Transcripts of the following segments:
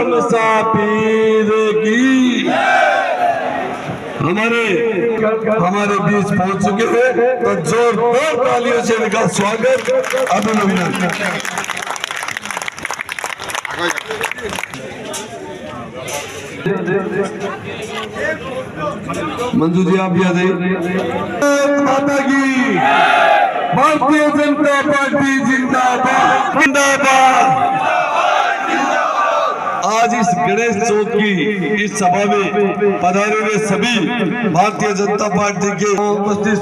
मुसाफिर की हमारे बीच पहुंच चुके हैं, तो जोरदार तालियों से इनका स्वागत अभिनंदन। मंजू जी आप भी आ जाइए। माता की भारतीय जनता पार्टी जिंदाबाद जिंदाबाद। आज इस गणेश चौक की इस सभा में पधारे हुए सभी भारतीय जनता पार्टी के उपस्थित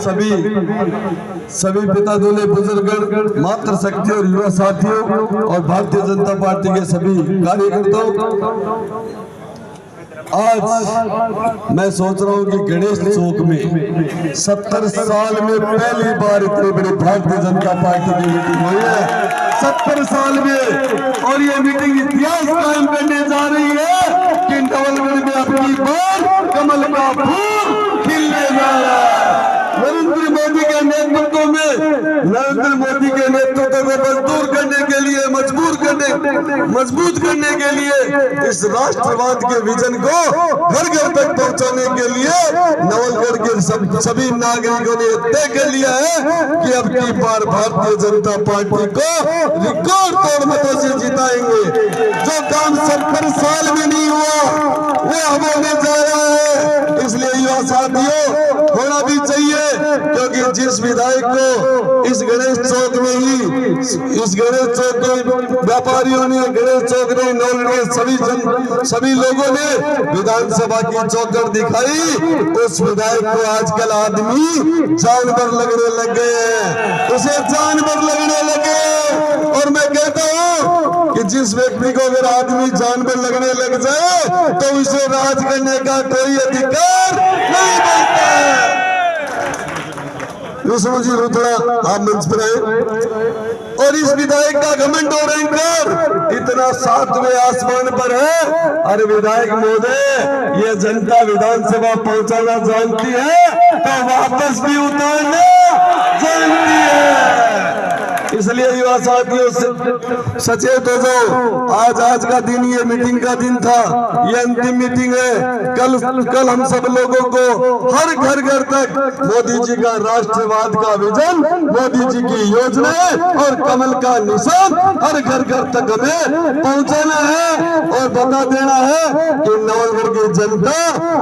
सभी पिता दूल्हे बुजुर्ग मातृशक्ति और युवा साथियों और भारतीय जनता पार्टी के सभी कार्यकर्ताओं, आज मैं सोच रहा हूँ कि गणेश चौक में 70 साल में पहली बार इतनी बड़ी भारतीय जनता पार्टी की मीटिंग हुई है। 70 साल में, और ये मीटिंग इतिहास कायम करने जा रही है कि नवलगढ़ में अपनी बार कमल का फूल खिलने जा रहा है। नरेंद्र मोदी के नेतृत्व में, नरेंद्र मोदी के नेतृत्व को मजबूत करने के लिए इस राष्ट्रवाद के विजन को घर घर तक पहुंचाने के लिए नवलगढ़ के सभी नागरिकों ने तय कर लिया है कि अब की बार भारतीय जनता पार्टी को रिकॉर्ड तोड़ मतों से जिताएंगे। जो काम 70 साल में नहीं हुआ वो अब होने जा रहा है। इसलिए युवा साथियों होना भी चाहिए, क्योंकि जिस विधायक को इस गणेश चौक में ही, इस गणेश चौक के व्यापारियों ने, गणेश चौक ने, नवलगढ़ सभी लोगों ने विधानसभा की चौखट दिखाई, उस विधायक को आजकल आदमी जानवर लगने लग गए हैं, उसे जानवर लगने लगे। और मैं कहता हूँ कि जिस व्यक्ति को अगर आदमी जानवर लगने लग जाए तो उसे राज करने का कोई अधिकार नहीं बनता है। जी रुद्रा आप मंच पर आए। और इस विधायक का घमंड और अहंकार इतना 7वें आसमान पर है। अरे विधायक महोदय, ये जनता विधानसभा पहुंचाना जानती है तो वापस भी उतारना जानती है। इसलिए युवा साथियों से सचेत हो जाओ। आज का दिन, ये मीटिंग का दिन था, ये अंतिम मीटिंग है। कल हम सब लोगों को हर घर तक मोदी जी का राष्ट्रवाद का विजन, मोदी जी की योजनाएं और कमल का निशान हर घर तक हमें पहुंचाना है और बता देना है कि नवलगढ़ की जनता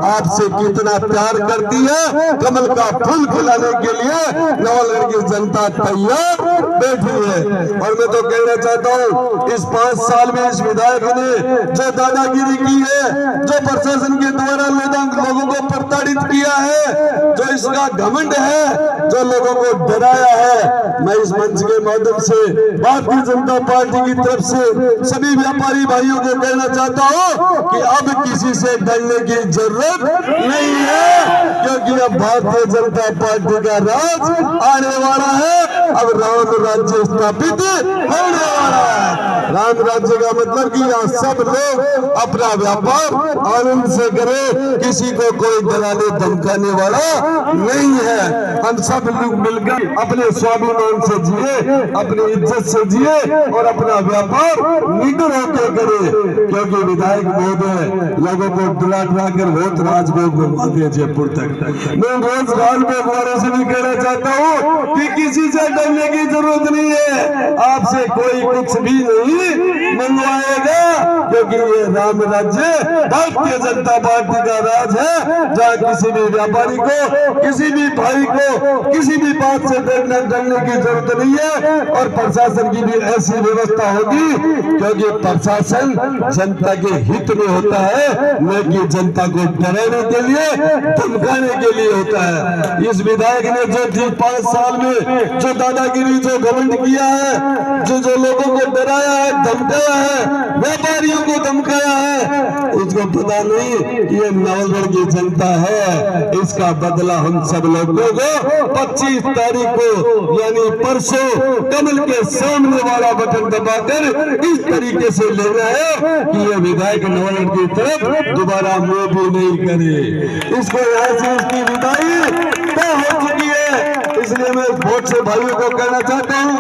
आपसे कितना प्यार करती है। कमल का फूल खिलाने के लिए नवलगढ़ की जनता तैयार बैठी है। और मैं तो कहना चाहता हूँ, इस 5 साल में इस विधायक ने जो दादागिरी की है, जो प्रशासन के द्वारा लोगों को प्रताड़ित किया है, जो इसका घमंड है, जो लोगों को डराया है, मैं इस मंच के माध्यम से भारतीय जनता पार्टी की तरफ से सभी व्यापारी भाइयों को कहना चाहता हूँ कि अब किसी से डरने की जरूरत नहीं है, क्योंकि अब भारतीय जनता पार्टी का राज आने वाला है। अब राम राज्य स्थापित होने वाला है। राम राज्य का मतलब कि यहाँ सब लोग अपना व्यापार आनंद से करें, किसी को कोई डराने धमकाने वाला नहीं है। हम सब लोग मिलकर अपने स्वाभिमान से जिए, अपनी इज्जत से जिए और अपना व्यापार निडर होकर करें, क्योंकि विधायक महोदय लोगों को डरा कर बहुत राजभोग घुमाते हैं जयपुर तक। मैं रोज राजभोग वालों से भी कहना चाहता हूँ कि किसी से डरने की जरूरत नहीं है, आपसे कोई कुछ भी नहीं मंगवाएगा, क्योंकि ये राम राज्य भारतीय जनता पार्टी का राज है, जहाँ किसी भी व्यापारी को, किसी भी भाई को किसी भी बात से डरने की जरूरत नहीं है। और प्रशासन की भी ऐसी व्यवस्था होगी, क्योंकि प्रशासन जनता के हित में होता है, न कि जनता को डराने के लिए, धमकाने के लिए होता है। इस विधायक ने जो 5 साल में जो दादागिरी, जो घमंड किया है, जो लोगों को डराया है, धमकाया है, व्यापारियों को धमकाया है, उसको पता नहीं ये नवलगढ़ की जनता है। इसका बदला हम सब लोगों को 25 तारीख को यानी परसों कमल के सामने वाला बटन दबाकर इस तरीके से लेना है कि ये विधायक नवलगढ़ की तरफ दोबारा मुंह भी नहीं करे। इसको यहाँ से इसकी विदाई तय हो चुकी है। इसलिए मैं बहुत से भाइयों को कहना चाहता हूँ,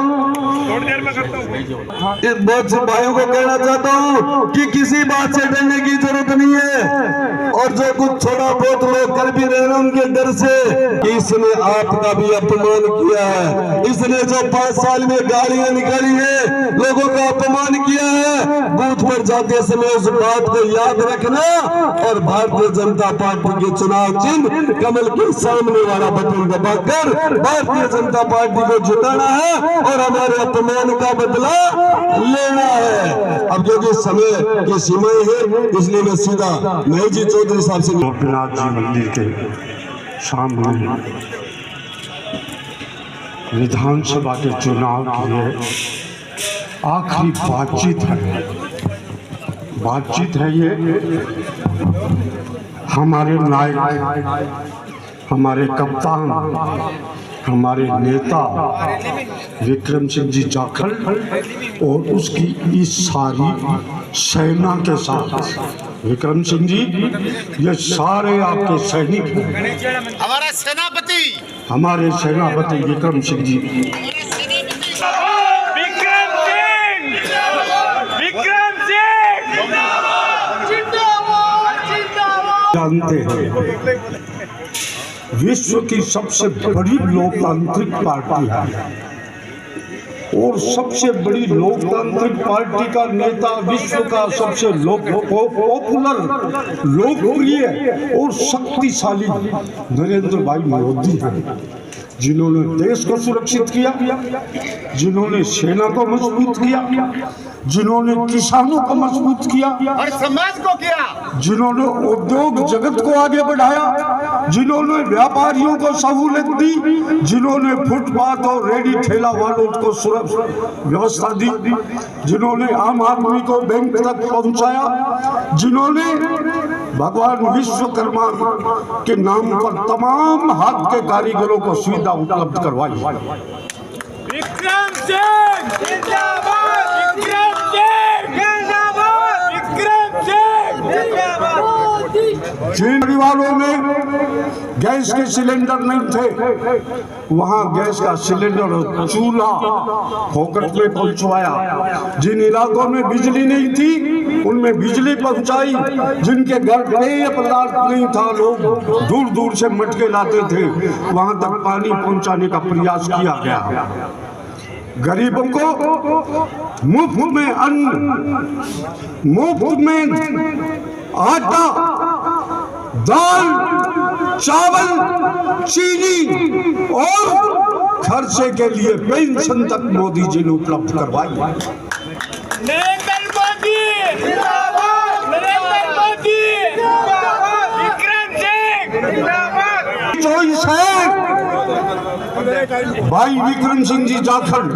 इस बहुत से भाइयों को कहना चाहता हूँ कि किसी बात से डरने की जरूरत नहीं है। और जो कुछ थोड़ा बहुत लोग कर भी रहे हैं उनके डर से कि इसने आपका भी अपमान किया है, इसने जो 5 साल में गालियां निकाली है, लोगों का अपमान किया है, बूथ पर जाते समय उस बात को याद रखना और भारतीय जनता पार्टी के चुनाव चिन्ह कमल के सामने वाला बटन दबाकर भारतीय जनता पार्टी को जिताना है और हमारे अपमान का बदला लेना है। अब क्योंकि समय की सीमाएं है इसलिए मैं सीधा महेश जी चौधरी साहब से गोपीनाथ जी मंदिर के सामने विधानसभा के चुनाव के लिए आखिरी बातचीत है ये हमारे नायक, हमारे कप्तान, हमारे नेता विक्रम सिंह जी जाखड़ और उसकी इस सारी सेना के साथ। विक्रम सिंह जी ये सारे आपके सैनिक हैं, हमारे सेनापति विक्रम सिंह जी। जानते हैं विश्व की सबसे बड़ी लोकतांत्रिक पार्टी है और सबसे बड़ी लोकतांत्रिक पार्टी का नेता विश्व का सबसे पॉपुलर, लोकप्रिय और शक्तिशाली नरेंद्र भाई मोदी हैं, जिन्होंने देश को सुरक्षित किया, जिन्होंने सेना को मजबूत किया, जिन्होंने किसानों को मजबूत किया और समाज को किया, जिन्होंने उद्योग जगत को आगे बढ़ाया, जिन्होंने व्यापारियों को सहूलियत दी, जिन्होंने फुटपाथ और रेडी ठेला वालों को व्यवस्था दी, जिन्होंने आम आदमी को बैंक तक पहुंचाया, जिन्होंने भगवान विश्वकर्मा के नाम पर तमाम हाथ के कारीगरों को सुविधा उपलब्ध करवाई। विक्रम सिंह जिंदाबाद, विक्रम सिंह जिंदाबाद, विक्रम सिंह जिंदाबाद। जिन परिवारों में गैस के सिलेंडर नहीं थे वहां गैस का सिलेंडर और चूल्हा फोकट में पहुंचवाया, जिन इलाकों में बिजली नहीं थी उनमें बिजली पहुंचाई, जिनके घर पेय पदार्थ नहीं था, लोग दूर दूर से मटके लाते थे, वहां तक पानी पहुंचाने का प्रयास किया गया। गरीबों को मुफ्त में अन्न, मुफ्त में आटा, दाल, चावल, चीनी और खर्चे के लिए पेंशन तक मोदी जी ने उपलब्ध करवाई। नरेंद्र मोदी जिंदाबाद, नरेंद्र मोदी जिंदाबाद, विक्रम सिंह जिंदाबाद। चॉइस है भाई विक्रम सिंह जी जाखड़,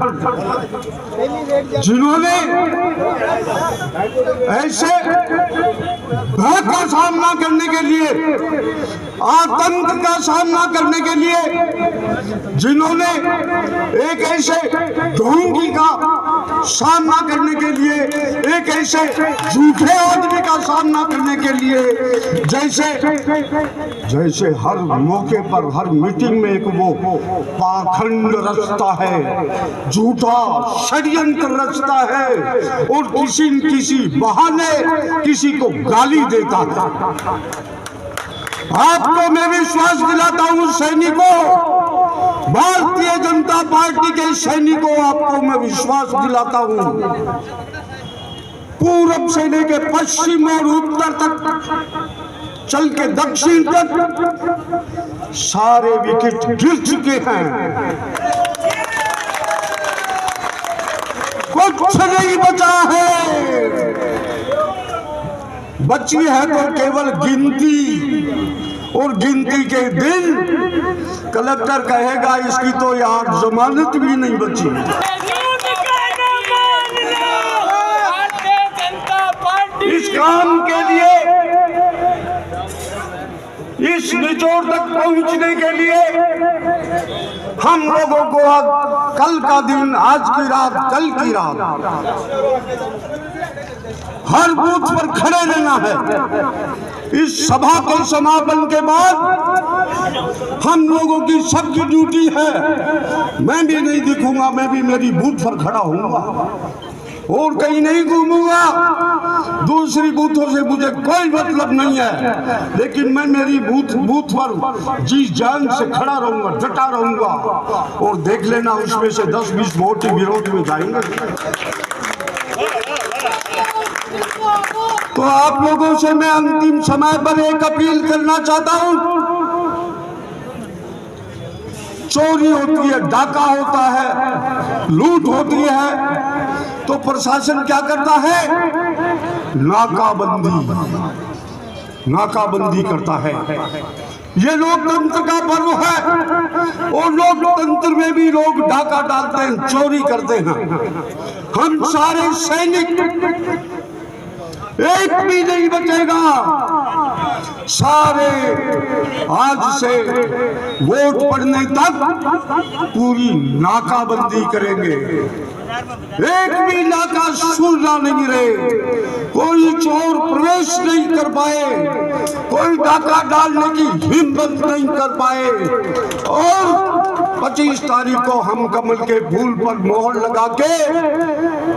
जिन्होंने ऐसे भय का सामना करने के लिए, आतंक का सामना करने के लिए, जिन्होंने एक ऐसे ढोंगी का सामना करने के लिए, एक ऐसे झूठे आदमी का सामना करने के लिए, जैसे हर मौके पर हर मीटिंग में एक वो पाखंड रचता है, झूठा षड्यंत्र रचता है और किसी न किसी बहाने किसी को गाली देता है। आपको मैं विश्वास दिलाता हूं सैनिकों, भारतीय जनता पार्टी के सैनिकों, आपको मैं विश्वास दिलाता हूं, पूरब से लेकर पश्चिम और उत्तर तक चल के दक्षिण तक सारे विकेट गिर चुके हैं, कुछ नहीं बचा है, बची है तो केवल गिनती, और गिनती के दिन कलेक्टर कहेगा इसकी तो यार जमानत भी नहीं बची। इस काम के लिए, इस निचोड़ तक पहुंचने के लिए हम लोगों को कल का दिन, आज की रात, कल की रात हर बूथ पर खड़े रहना है। इस सभा के समापन के बाद हम लोगों की सबकी ड्यूटी है, मैं भी नहीं दिखूंगा, मैं भी मेरी बूथ पर खड़ा होऊंगा और कहीं नहीं घूमूंगा। दूसरी बूथों से मुझे कोई मतलब नहीं है, लेकिन मैं मेरी बूथ पर जी जान से खड़ा रहूंगा, डटा रहूंगा और देख लेना उसमें से 10-20 वोट विरोध में जाएंगे। तो आप लोगों से मैं अंतिम समय पर एक अपील करना चाहता हूं। चोरी होती है, डाका होता है, लूट होती है, तो प्रशासन क्या करता है? नाकाबंदी करता है। ये लोकतंत्र का पर्व है और लोकतंत्र में भी लोग डाका डालते हैं, चोरी करते हैं। हम सारे सैनिक, एक भी नहीं बचेगा, सारे आज से वोट पड़ने तक पूरी नाकाबंदी करेंगे। एक भी नाका सूझना नहीं रहे, कोई चोर प्रवेश नहीं कर पाए, कोई डाका डालने की हिम्मत नहीं कर पाए। और 25 तारीख को हम कमल के फूल पर मोहर लगा के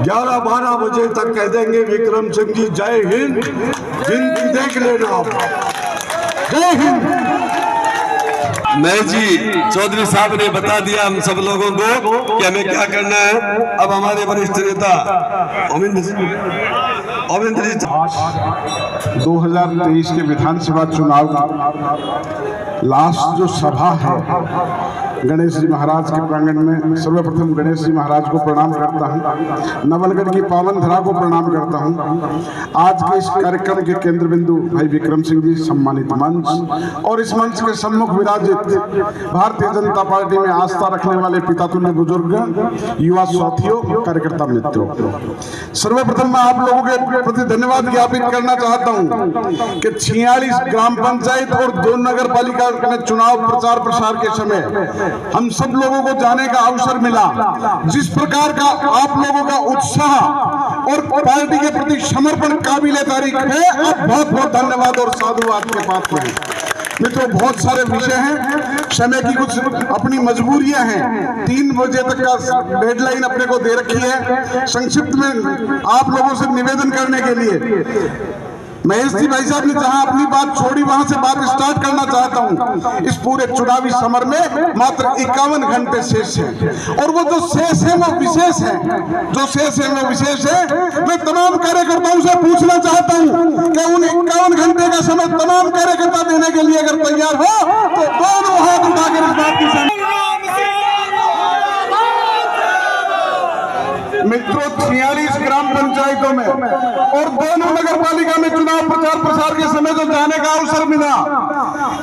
11-12 बजे तक कह देंगे विक्रम सिंह जी जय हिंद। हिंद देख लेना, जय हिंद। नहीं जी, चौधरी साहब ने बता दिया हम सब लोगों को कि हमें क्या करना है। अब हमारे वरिष्ठ नेता अमिंदर जी 2023 के विधानसभा चुनाव की लास्ट जो सभा है गणेश जी महाराज के प्रांगण में, सर्वप्रथम गणेश जी महाराज को प्रणाम करता हूं, नवलगढ़ की पावन धरा को प्रणाम करता हूं। आज के इस कार्यक्रम के केंद्र बिंदु भाई विक्रम सिंह जी सम्मानित मंच और इस मंच के सम्मुख विराजित भारतीय जनता पार्टी में आस्था रखने वाले पितातुल्य बुजुर्ग, युवा साथियों, कार्यकर्ता मित्रों, सर्वप्रथम मैं आप लोगों के प्रति धन्यवाद ज्ञापित करना चाहता हूं कि 46 ग्राम पंचायत और 2 नगर पालिका में चुनाव प्रचार प्रसार के समय हम सब लोगों को जाने का अवसर मिला। जिस प्रकार का आप लोगों का उत्साह और पार्टी के प्रति समर्पण काबिले तारीफ है, आप बहुत बहुत धन्यवाद और साधुवाद के पात्र हैं। मित्रों, बहुत सारे विषय हैं, समय की कुछ अपनी मजबूरियां हैं। 3 बजे तक का डेडलाइन अपने को दे रखी है। संक्षिप्त में आप लोगों से निवेदन करने के लिए महेश जी भाई साहब ने जहां अपनी बात छोड़ी वहां से बात स्टार्ट करना चाहता हूं। इस पूरे चुनावी समर में मात्र 51 घंटे शेष है और वो जो शेष है वो विशेष है, जो शेष है वो विशेष है। मैं तमाम कार्यकर्ताओं से पूछना चाहता हूं कि उन 51 घंटे का समय तमाम कार्यकर्ता देने के लिए अगर तैयार हो तो दोनों हाथ उठाकर इस बात की मित्रों 46 ग्राम पंचायतों में और 2 नगर पालिका में चुनाव प्रचार प्रसार के समय जो जाने का अवसर मिला,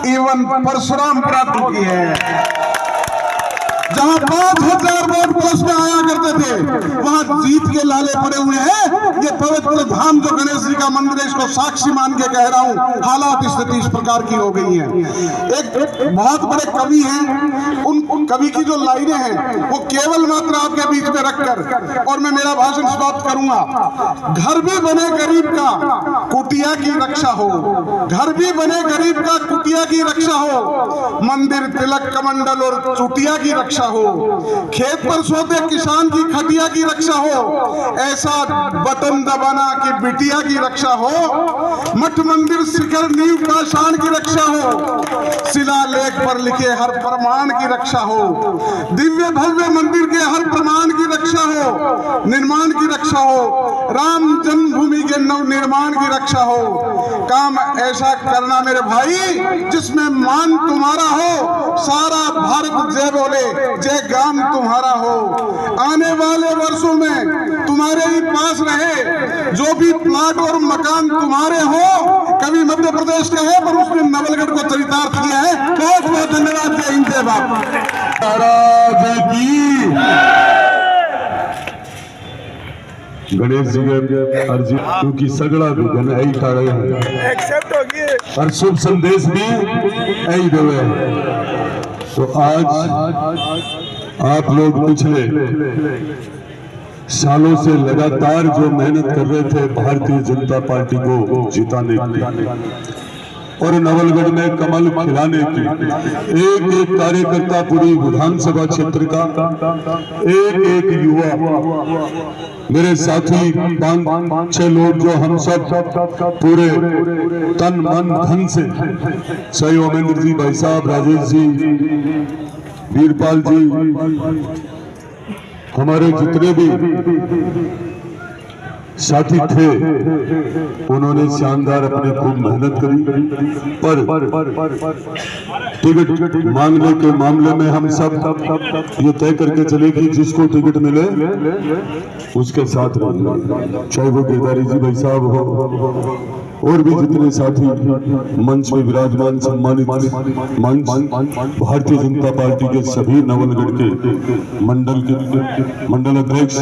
इवन परशुराम प्राप्त की है। जहां 5000 वोट पोस्ट में आया करते थे, वहां जीत के लाले पड़े हुए हैं। ये पवित्र धाम जो गणेश जी का मंदिर है, इसको साक्षी मान के कह रहा हूं, हालात स्थिति इस प्रकार की हो गई है। एक बहुत बड़े कवि हैं, उन कवि की जो लाइनें हैं वो केवल मात्र आपके बीच में रखकर और मैं मेरा भाषण समाप्त करूंगा। घर भी बने गरीब का, कुटिया की रक्षा हो। घर भी बने गरीब का, कुटिया की रक्षा हो। मंदिर तिलक कमंडल और चुटिया की रक्षा हो। खेत पर सोते किसान की खटिया की रक्षा हो। ऐसा बटन दबाना कि बिटिया की रक्षा हो। मठ मंदिर शिखर नींव पाषाण की रक्षा हो। शिलालेख पर लिखे हर प्रमाण की रक्षा हो। दिव्य भव्य मंदिर के हर प्रमाण की रक्षा हो, निर्माण की रक्षा हो। राम जन्मभूमि के नव निर्माण की रक्षा हो। काम ऐसा करना मेरे भाई जिसमें मान तुम्हारा हो। सारा भारत जय बोले, जय गाम तुम्हारा हो। आने वाले वर्षों में तुम्हारे ही पास रहे जो भी प्लाट और मकान तुम्हारे हो। कभी मध्य प्रदेश के है पर उसने नवलगढ़ को चरितार्थ किया है। बहुत बहुत धन्यवाद। जय हिंद, जय भारत। गणेश जी के अर्जी क्योंकि सगड़ा भी घन ऐ काढ़े एक्सेप्ट होगी और शुभ संदेश भी ऐ देवे। तो आज आप लोग पिछले सालों से लगातार जो मेहनत कर रहे थे भारतीय जनता पार्टी को जिताने की और नवलगढ़ में कमल खिलाने की, एक एक कार्यकर्ता पूरी विधानसभा क्षेत्र का, एक एक युवा, मेरे साथी 5-6 लोग जो हम सब पूरे तन मन धन से, सही ओमेंद्र जी, भाई साहब, राजेश जी, वीरपाल जी, हमारे जितने भी साथी थे, उन्होंने शानदार अपनी खूब मेहनत करी। पर टिकट मांगने के मामले में हम सब ये तय करके चले कि जिसको टिकट मिले उसके साथ रहेंगे, चाहे वो केदारी जी भाई साहब हो और भी जितने साथी मंच में विराजमान सम्मानित मंच भारतीय जनता पार्टी के सभी नवलगढ़ के मंडल अध्यक्ष,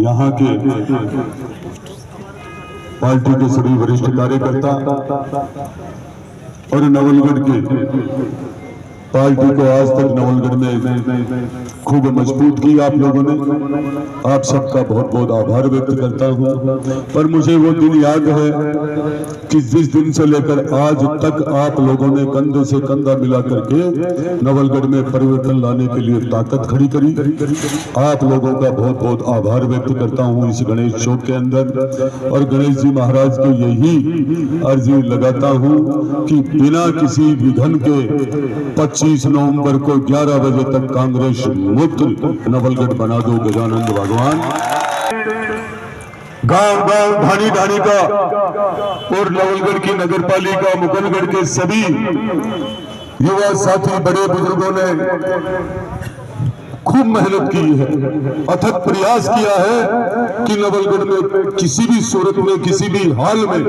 यहाँ के पार्टी के सभी वरिष्ठ कार्यकर्ता और नवलगढ़ के पार्टी को आज तक नवलगढ़ में खूब मजबूत की आप लोगों ने, आप सबका बहुत बहुत आभार व्यक्त करता हूं। पर मुझे वो दिन याद है कि जिस दिन से लेकर आज तक आप लोगों ने कंधे से कंधा मिला करके नवलगढ़ में परिवर्तन लाने के लिए ताकत खड़ी करी, आप लोगों का बहुत बहुत आभार व्यक्त करता हूं इस गणेश चौक के अंदर। और गणेश जी महाराज को यही अर्जी लगाता हूं कि बिना किसी विघ्न के 25 नवंबर को 11 बजे तक कांग्रेस मुक्त नवलगढ़ बना दो गजानंद भगवान। गांव गांव ढाणी ढाणी का और नवलगढ़ की नगरपालिका मुकुंदगढ़ के सभी युवा साथी बड़े बुजुर्गों ने खूब मेहनत की है, अथक प्रयास किया है कि नवलगढ़ में किसी भी सूरत में, किसी भी हाल में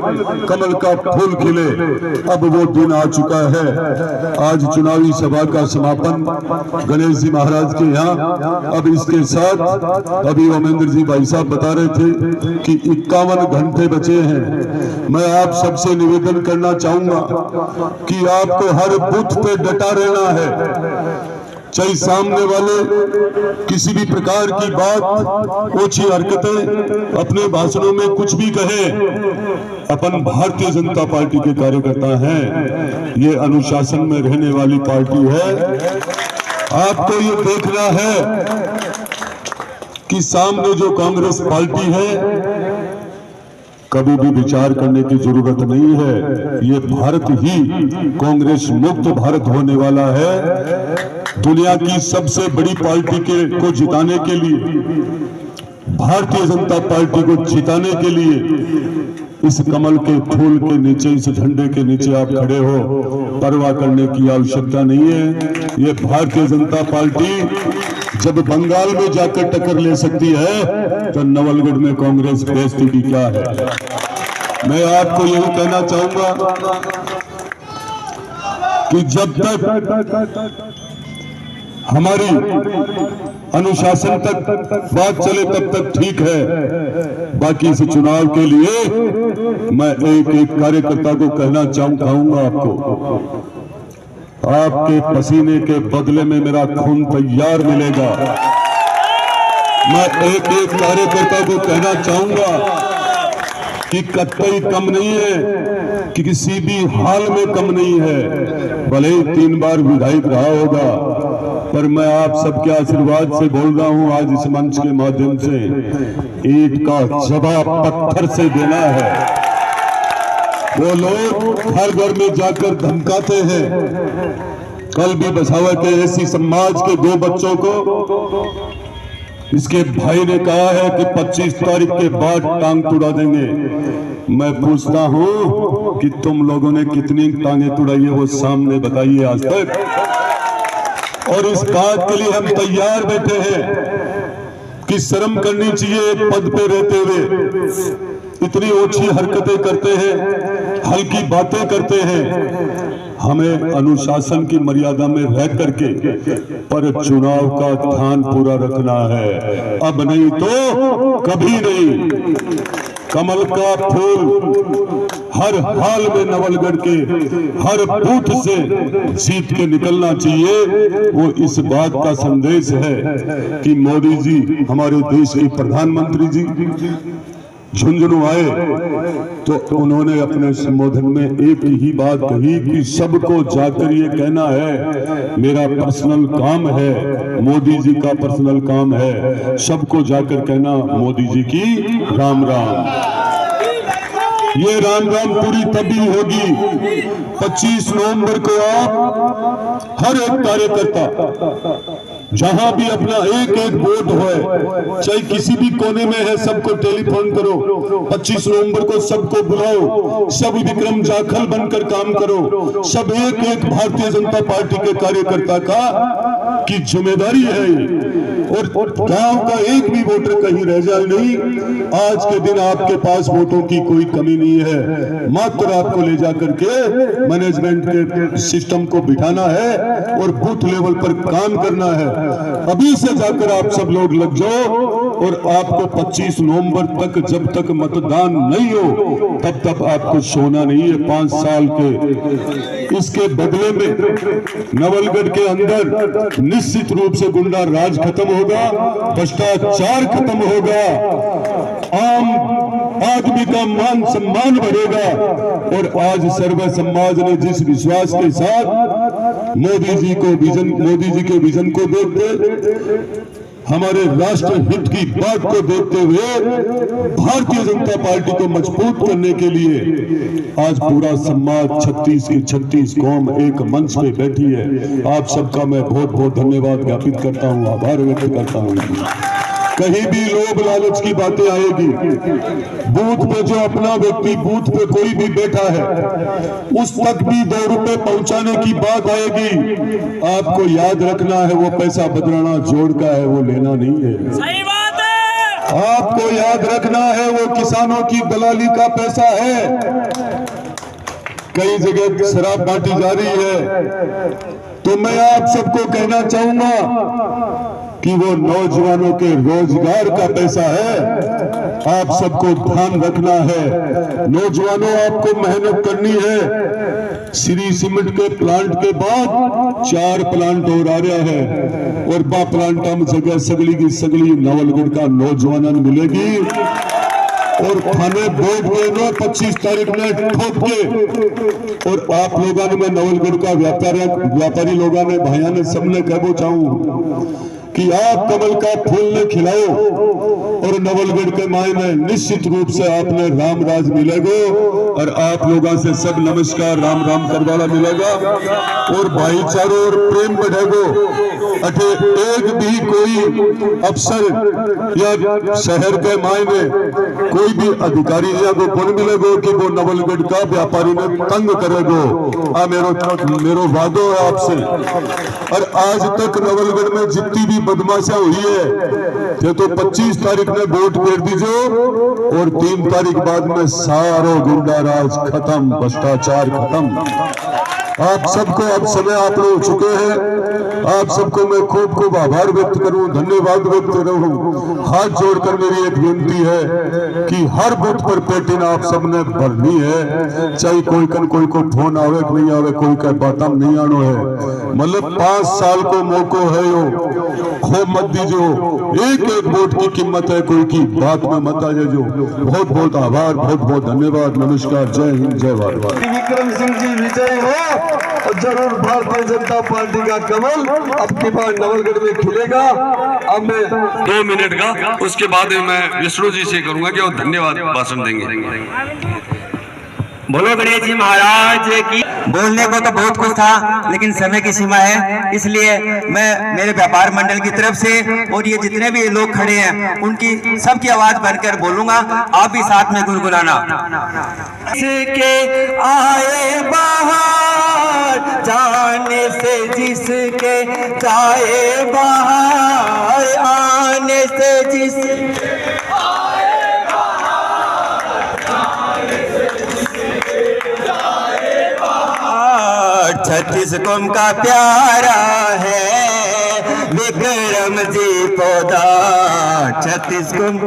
कमल का फूल खिले। अब वो दिन आ चुका है। आज चुनावी सभा का समापन गणेश जी महाराज के यहाँ। अब इसके साथ अभी ओमेंद्र जी भाई साहब बता रहे थे कि 51 घंटे बचे हैं। मैं आप सबसे निवेदन करना चाहूंगा कि आपको हर बूथ पे डटा रहना है, चाहे सामने वाले किसी भी प्रकार की बात, ओछी हरकतें अपने भाषणों में कुछ भी कहे, अपन भारतीय जनता पार्टी के कार्यकर्ता हैं, ये अनुशासन में रहने वाली पार्टी है। आपको ये देखना है कि सामने जो कांग्रेस पार्टी है, कभी भी विचार करने की जरूरत नहीं है। ये भारत ही कांग्रेस मुक्त भारत होने वाला है। दुनिया की सबसे बड़ी पार्टी को जिताने के लिए, भारतीय जनता पार्टी को जिताने के लिए इस कमल के फूल के नीचे, इस झंडे के नीचे आप खड़े हो, परवाह करने की आवश्यकता नहीं है। ये भारतीय जनता पार्टी जब बंगाल में जाकर टक्कर ले सकती है तो नवलगढ़ में कांग्रेस बेइज्जती की क्या है। मैं आपको यही कहना चाहूंगा कि जब तक हमारी अनुशासन तक बात चले तब तक ठीक है। बाकी इस चुनाव के लिए मैं एक एक कार्यकर्ता को कहना चाहूंगा, आपके पसीने के बदले में मेरा खून तैयार मिलेगा। मैं एक एक कार्यकर्ता को कहना चाहूंगा कि कतई कम नहीं है, कि किसी भी हाल में कम नहीं है। भले ही 3 बार विधायक रहा होगा, पर मैं आप सबके आशीर्वाद से बोल रहा हूं आज इस मंच के माध्यम से, ईंट का जवाब पत्थर से देना है। वो लोग हर घर में जाकर धमकाते हैं। कल भी बसावा के ऐसी समाज के 2 बच्चों को इसके भाई ने कहा है कि 25 तारीख के बाद टांग तुड़ा देंगे। मैं पूछता हूं कि तुम लोगों ने कितनी टांगे तुड़ाई है, वो सामने बताइए आज तक। और इस बात के लिए हम तैयार बैठे हैं कि शर्म करनी चाहिए एक पद पे रहते हुए। इतनी ओछी हरकतें करते हैं, हल्की बातें करते हैं। हमें अनुशासन की मर्यादा में रह करके पर चुनाव का ध्यान पूरा रखना है। अब नहीं तो कभी नहीं। कमल का फूल हर हाल में नवलगढ़ के हर बूथ से जीत के निकलना चाहिए। वो इस बात का संदेश है कि मोदी जी हमारे देश के प्रधानमंत्री जी झुंझुनू आए तो उन्होंने अपने संबोधन में एक ही बात कही कि सबको जाकर ये कहना है मेरा पर्सनल काम है, मोदी जी का पर्सनल काम है, सबको जाकर कहना मोदी जी की राम राम। ये राम राम पूरी तभी होगी 25 नवंबर को आप हर एक कार्यकर्ता जहां भी अपना एक एक वोट हो, चाहे किसी भी कोने में है, सबको टेलीफोन करो। 25 नवंबर को सबको बुलाओ, सब विक्रम जाखल बनकर काम करो। सब एक एक भारतीय जनता पार्टी के कार्यकर्ता का की जिम्मेदारी है और गांव का एक भी वोटर कहीं रह जाए नहीं। आज के दिन आपके पास वोटों की कोई कमी नहीं है, मात्र आपको ले जाकर के मैनेजमेंट के सिस्टम को बिठाना है और बूथ लेवल पर काम करना है। अभी से जाकर आप सब लोग लग जाओ और आपको 25 नवंबर तक जब तक मतदान नहीं हो तब तक आपको सोना नहीं है 5 साल के। इसके बदले में नवलगढ़ के अंदर निश्चित रूप से गुंडा राज खत्म होगा, भ्रष्टाचार खत्म होगा, आम आदमी का मान सम्मान बढ़ेगा। और आज सर्व समाज ने जिस विश्वास के साथ मोदी जी के विजन को देखते, हमारे राष्ट्र हित की बात को देखते हुए भारतीय जनता पार्टी को मजबूत करने के लिए आज पूरा समाज 36 की 36 कौम एक मंच पे बैठी है। आप सबका मैं बहुत बहुत धन्यवाद ज्ञापित करता हूँ, आभार व्यक्त करता हूँ। कहीं भी लोभ लालच की बातें आएगी, बूथ पे जो अपना व्यक्ति बूथ पे कोई भी बैठा है उस तक भी 2 रुपए पहुंचाने की बात आएगी। आपको याद रखना है वो पैसा बदलाना जोड़ का है, वो लेना नहीं है। सही बात है। आपको याद रखना है वो किसानों की दलाली का पैसा है। कई जगह शराब बांटी जा रही है, तो मैं आप सबको कहना चाहूंगा कि वो नौजवानों के रोजगार का पैसा है। आप सबको ध्यान रखना है, नौजवानों आपको मेहनत करनी है। श्री सीमेंट के प्लांट के बाद 4 प्लांट और आ रहा है और बा प्लांट हम जगह सगली की सगली नवलगढ़ का नौजवान मिलेगी और खाने बोर्ड में 25 तारीख में ठोक के। और आप लोगों ने, मैं नवलगढ़ का व्यापारी लोगों ने, भाइयों ने, सबने कहना चाहूं कि आप कमल का फूल ने खिलाओ और नवलगढ़ के मायने निश्चित रूप से आपने राम राज मिलेगा और आप लोगों से सब नमस्कार राम राम करवाला मिलेगा और भाईचारा और प्रेम बढ़ेगा। अठे एक भी कोई अफसर या शहर के मायने कोई भी अधिकारी को कौन मिलेगा कि वो नवलगढ़ का व्यापारी ने तंग करेगा। मेरो वादो है आपसे। और आज तक नवलगढ़ में जितनी भी बदमाशियां हुई है तो 25 तारीख में वोट फेर दीजिए और 3 तारीख बाद में सारो गुंडा राज खत्म, भ्रष्टाचार खत्म। आप सबको अब समय आप लोग चुके हैं। आप सबको मैं खूब खूब आभार व्यक्त करूं, धन्यवाद व्यक्त करूं। हाथ जोड़कर मेरी एक विनती है कि हर बूथ पर पेटिन आप सबने भरनी है, चाहे कोई को फोन आवे कि नहीं आवे, कोई का बातम नहीं आनो है। मतलब 5 साल को मौको है, यो खो मत दीजो। एक एक वोट की कीमत है, कोई की बात में मत आ जाओ। बहुत बहुत आभार, बहुत बहुत धन्यवाद, नमस्कार, जय हिंद, जय भारत। विक्रम सिंह जी विजयी हो और जरूर भारतीय जनता पार्टी का कमल अब की बार नवलगढ़ में खिलेगा। अब मैं 2 मिनट का, उसके बाद मैं विष्णु जी से करूंगा कि वो धन्यवाद भाषण देंगे। बोलो गणेश जी महाराज की। बोलने को तो बहुत कुछ था लेकिन समय की सीमा है, इसलिए मैं मेरे व्यापार मंडल की तरफ से और ये जितने भी लोग खड़े हैं उनकी सबकी आवाज बनकर बोलूंगा, आप भी साथ में गुनगुनाना। जिसके आए बाहर जाने से, जिसके जाए बाहर आने से, जिसके 36 कौम का प्यारा है विक्रम जी पौधा। 36 कौम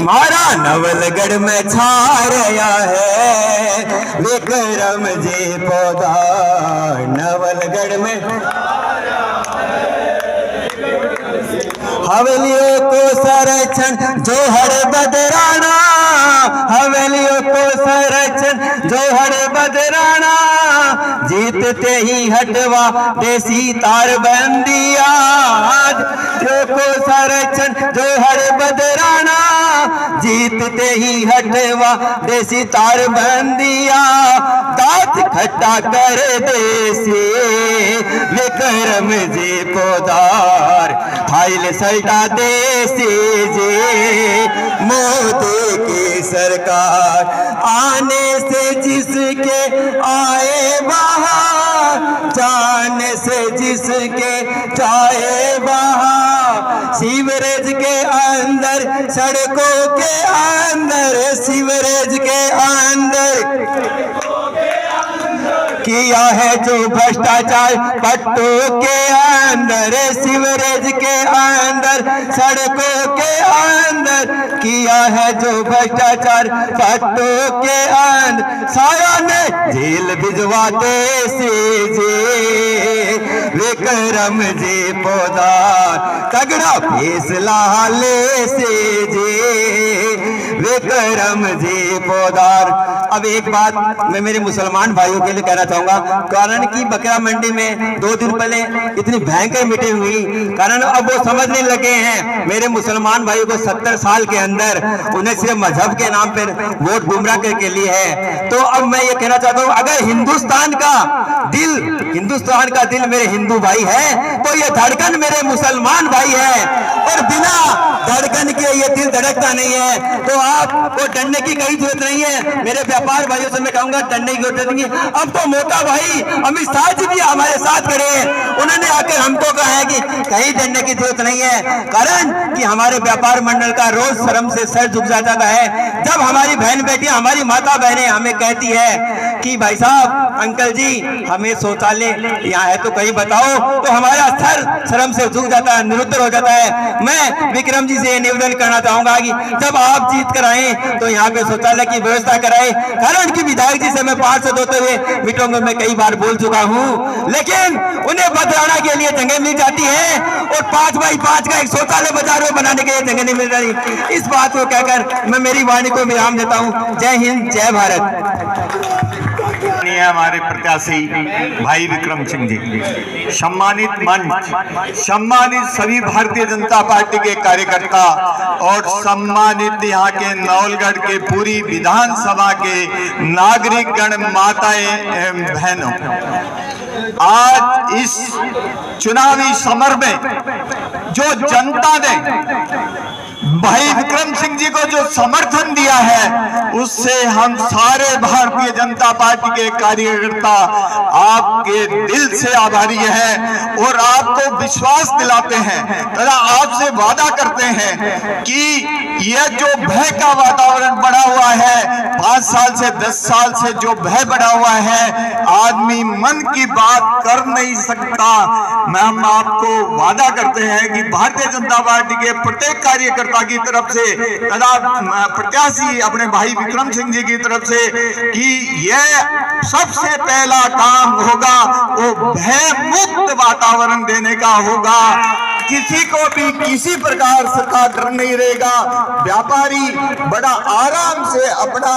मारा नवलगढ़ में छा रहा है विक्रम जी पोदार, नवलगढ़ में हवेलियों को संरक्षण जो हर बदराना, हवेलियों को संरक्षण जो हर बदराना, जीतते ही हटवा देसी तार बंदिया, को संरक्षण जो हर बदराना, जीतते ही हटवा देसी तार बंदिया, दांत खट्टा कर देसी विक्रम जी पोदार, फाइल सल्टा देसी जी मोदी की सरकार, आने से जिसके आए बाहर, जाने से जिसके जाए बाहर, सीवरेज के अंदर सड़कों के अंदर, सीवरेज के अंदर किया है जो भ्रष्टाचार पट्टों के अंदर, सीवरेज के अंदर सड़कों के अंदर किया है जो भ्रष्टाचार पट्टों के अंदर, साया ने जेल भिजवाते से जे विक्रम जी पोदार, तगड़ा फैसला ले से जे विक्रम जी पोदार। अब एक बात मैं मेरे मुसलमान भाइयों के लिए कहना चाहूंगा, कारण कि बकरा मंडी में 2 दिन पहले इतनी भयंकर मीटिंग हुई, कारण अब वो समझने लगे हैं मेरे मुसलमान भाइयों को 70 साल के अंदर उन्हें सिर्फ मजहब के नाम पर वोट गुमराह के लिए है। तो अब मैं ये कहना चाहता हूँ, अगर हिंदुस्तान का दिल मेरे हिंदू भाई है तो ये धड़कन मेरे मुसलमान भाई है, और बिना धड़कन के ये दिल धड़कता नहीं है। तो आपको डरने की कोई जरूरत नहीं है। मेरे व्यापार भाइयों से मैं कहूंगा डरने की जरूरत नहीं है। अब तो मोटा भाई अमित शाह जी भी हमारे साथ खड़े हैं, उन्होंने आकर हमको कहा है कि कहीं डरने की जरूरत नहीं है, कारण कि हमारे व्यापार मंडल का रोज शर्म से सर झुक जाता है जब हमारी बहन बेटियां, हमारी माता बहनें हमें कहती है कि भाई साहब अंकल जी हमें शौचालय यहाँ है तो कहीं बताओ, तो हमारा सर शर्म से झुक जाता है, निरुत्तर हो जाता है। मैं विक्रम जी से निवेदन करना चाहूंगा कि जब आप जीत कर आए तो यहाँ पे शौचालय की व्यवस्था कराए, कारण कि विधायक जी से मैं 5 से होते हुए मीटिंगों में कई बार बोल चुका हूँ, लेकिन उन्हें बदलाना के लिए जगह मिल जाती है और 5x5 का एक शौचालय बाजार में बनाने के लिए जगह नहीं मिल रही। इस बात को कहकर मैं मेरी वाणी को विराम देता हूँ। जय हिंद, जय भारत। हमारे प्रत्याशी भाई विक्रम सिंह जी, सम्मानित मंच, सम्मानित सभी भारतीय जनता पार्टी के कार्यकर्ता और सम्मानित यहाँ के नवलगढ़ के पूरी विधानसभा के नागरिक गण, माताएं एवं बहनों, आज इस चुनावी समर में जो जनता ने भाई विक्रम सिंह जी को जो समर्थन दिया है, उससे हम सारे भारतीय जनता पार्टी के कार्यकर्ता आपके दिल से आभारी हैं और आपको विश्वास दिलाते हैं तथा आपसे वादा करते हैं कि यह जो भय का वातावरण बना हुआ है, 5 साल से 10 साल से जो भय बना हुआ है, आदमी मन की बात कर नहीं सकता। हम आपको वादा करते हैं कि भारतीय जनता पार्टी के प्रत्येक कार्यकर्ता की तरफ से तथा प्रत्याशी अपने भाई विक्रम सिंह जी की तरफ से कि यह सबसे पहला काम होगा वो भय मुक्त वातावरण देने का होगा। किसी को भी किसी प्रकार का डर नहीं रहेगा, व्यापारी बड़ा आराम से अपना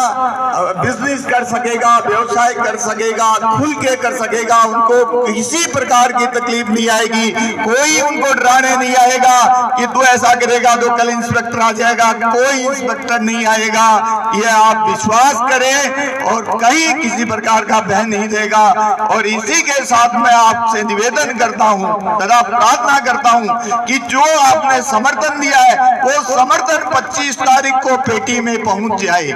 बिजनेस कर सकेगा, व्यवसाय कर सकेगा, खुल के कर सकेगा, उनको किसी प्रकार की तकलीफ नहीं आएगी, कोई उनको डराने नहीं आएगा कि तू ऐसा करेगा तो कल इंस्पेक्टर आ जाएगा, कोई इंस्पेक्टर नहीं आएगा। यह आप विश्वास करें और कहीं किसी प्रकार का भय नहीं देगा। और इसी के साथ मैं आपसे निवेदन करता हूं तथा प्रार्थना करता हूं कि जो आपने समर्थन दिया है वो समर्थन 25 तारीख को पेटी में पहुंच जाए।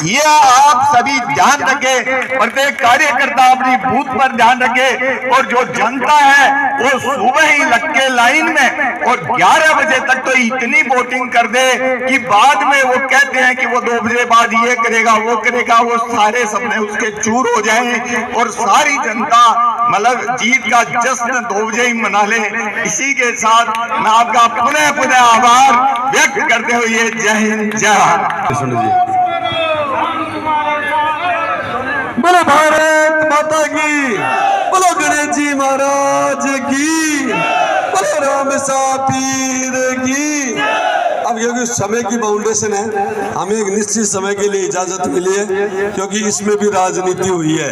ये आप सभी ध्यान रखें, प्रत्येक कार्यकर्ता अपनी बूथ पर ध्यान रखे, और जो जनता है वो सुबह ही लग के लाइन में और 11 बजे तक तो इतनी वोटिंग कर दे कि बाद में वो कहते हैं कि वो 2 बजे बाद ये करेगा वो करेगा, वो सारे सपने उसके चूर हो जाएं और सारी जनता मतलब जीत का जश्न 2 बजे ही मना ले। इसी के साथ मैं आपका पुनः आभार व्यक्त करते हुए जय हिंद जय भारत। बोलो भारत माता की, बोलो गणेश जी महाराज की, बोलो राम पीर की। अब क्योंकि समय की बाउंडेशन है, हमें एक निश्चित समय के लिए इजाजत मिली है, क्योंकि इसमें भी राजनीति हुई है,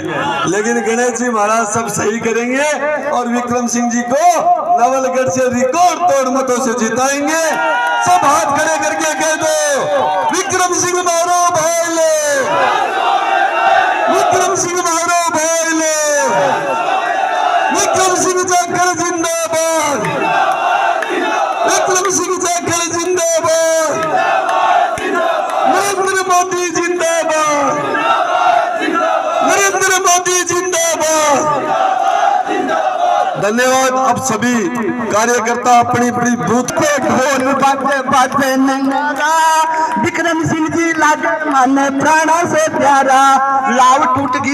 लेकिन गणेश जी महाराज सब सही करेंगे और विक्रम सिंह जी को नवलगढ़ से रिकॉर्ड तोड़ मतों से जिताएंगे। सब हाथ खड़े करके कह दो विक्रम सिंह मारो भाई ले, विक्रम सिंह मारो भाई ले, विक्रम सिंह जाखड़ जिंदाबाद, विक्रम सिंह जाखड़ जिंदाबाद, नरेंद्र मोदी जिंदाबाद, नरेंद्र मोदी जिंदाबाद। धन्यवाद। अब सभी कार्यकर्ता अपनी अपनी बूथ पे ढोल बाजे नंगारा, विक्रम सिंह जी लागे मन प्राणों से प्यारा, लाव टूट गई।